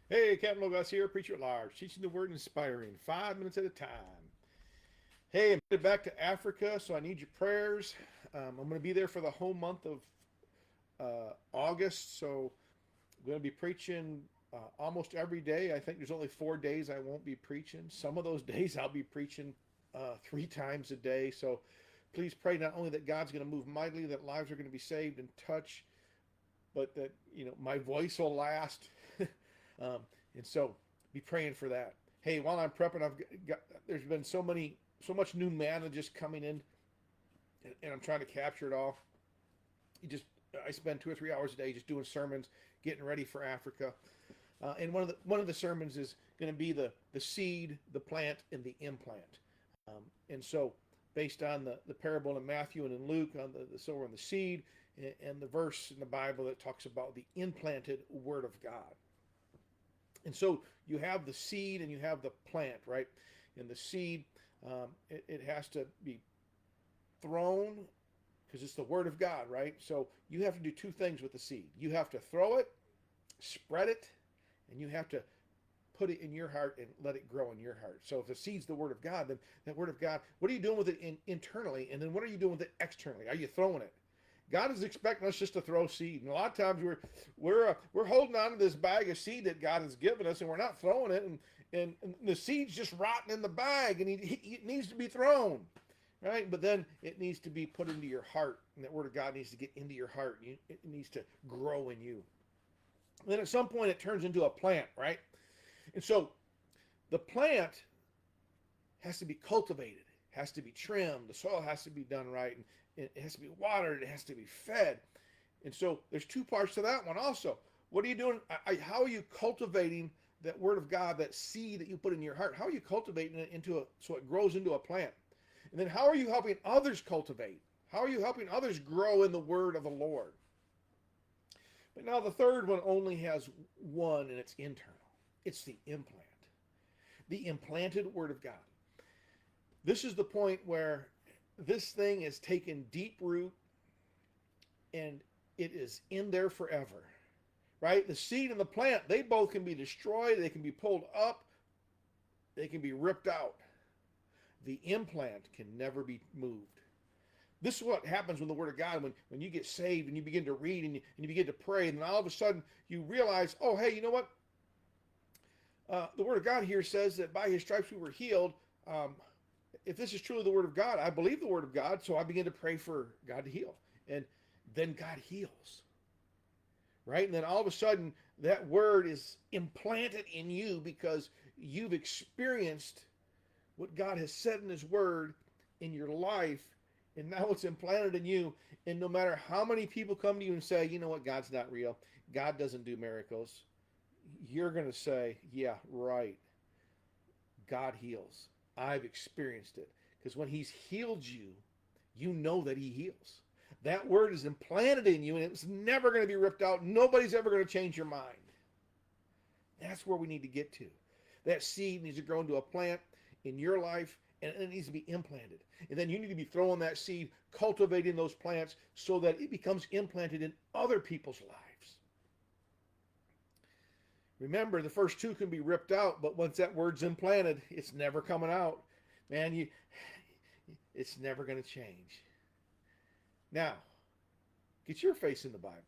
Hey, Captain Logos here, preacher at large, teaching the word, inspiring, 5 minutes at a time. Hey, I'm headed back to Africa, so I need your prayers. I'm going to be there for the whole month of August, so I'm going to be preaching almost every day. I think there's only 4 days I won't be preaching. Some of those days I'll be preaching 3 times a day. So please pray not only that God's going to move mightily, that lives are going to be saved and touched, but that my voice will last. And so be praying for that. Hey, while I'm prepping, there's been so much new manna just coming in, and I'm trying to capture it all. I spend 2 or 3 hours a day just doing sermons, getting ready for Africa. And one of the sermons is going to be the seed, the plant, and the implant. And so, based on the parable in Matthew and in Luke on the sower and the seed, and the verse in the Bible that talks about the implanted Word of God. And so you have the seed and you have the plant, right? And the seed, it has to be thrown because it's the Word of God, right? So you have to do two things with the seed. You have to throw it, spread it, and you have to put it in your heart and let it grow in your heart. So if the seed's the Word of God, then that Word of God, what are you doing with it internally? And then what are you doing with it externally? Are you throwing it? God is expecting us just to throw seed, and a lot of times we're holding on to this bag of seed that God has given us, and we're not throwing it, and the seed's just rotting in the bag, and it needs to be thrown, right? But then it needs to be put into your heart, and that Word of God needs to get into your heart. It needs to grow in you. And then at some point it turns into a plant, right? And so the plant has to be cultivated, has to be trimmed, the soil has to be done right, and it has to be watered, it has to be fed. And so there's two parts to that one also. What are you doing? How are you cultivating that Word of God, that seed that you put in your heart? How are you cultivating it so it grows into a plant? And then how are you helping others cultivate? How are you helping others grow in the Word of the Lord? But now the third one only has one, and it's internal. It's the implant, the implanted Word of God. This is the point where this thing is taken deep root and it is in there forever, right? The seed and the plant, they both can be destroyed, they can be pulled up, they can be ripped out. The implant can never be moved. This is what happens with the Word of God when you get saved and you begin to read and you begin to pray, and then all of a sudden you realize, oh, hey, you know what? The Word of God here says that by His stripes we were healed. If this is truly the Word of God, I believe the Word of God, so I begin to pray for God to heal. And then God heals. Right? And then all of a sudden, that Word is implanted in you because you've experienced what God has said in His Word in your life, and now it's implanted in you. And no matter how many people come to you and say, you know what, God's not real, God doesn't do miracles, you're going to say, yeah, right. God heals. I've experienced it. Because when He's healed you, you know that He heals. That Word is implanted in you, and it's never going to be ripped out. Nobody's ever going to change your mind. That's where we need to get to. That seed needs to grow into a plant in your life, and it needs to be implanted. And then you need to be throwing that seed, cultivating those plants so that it becomes implanted in other people's lives. Remember, the first two can be ripped out, but once that word's implanted, it's never coming out. Man, it's never going to change. Now, get your face in the Bible.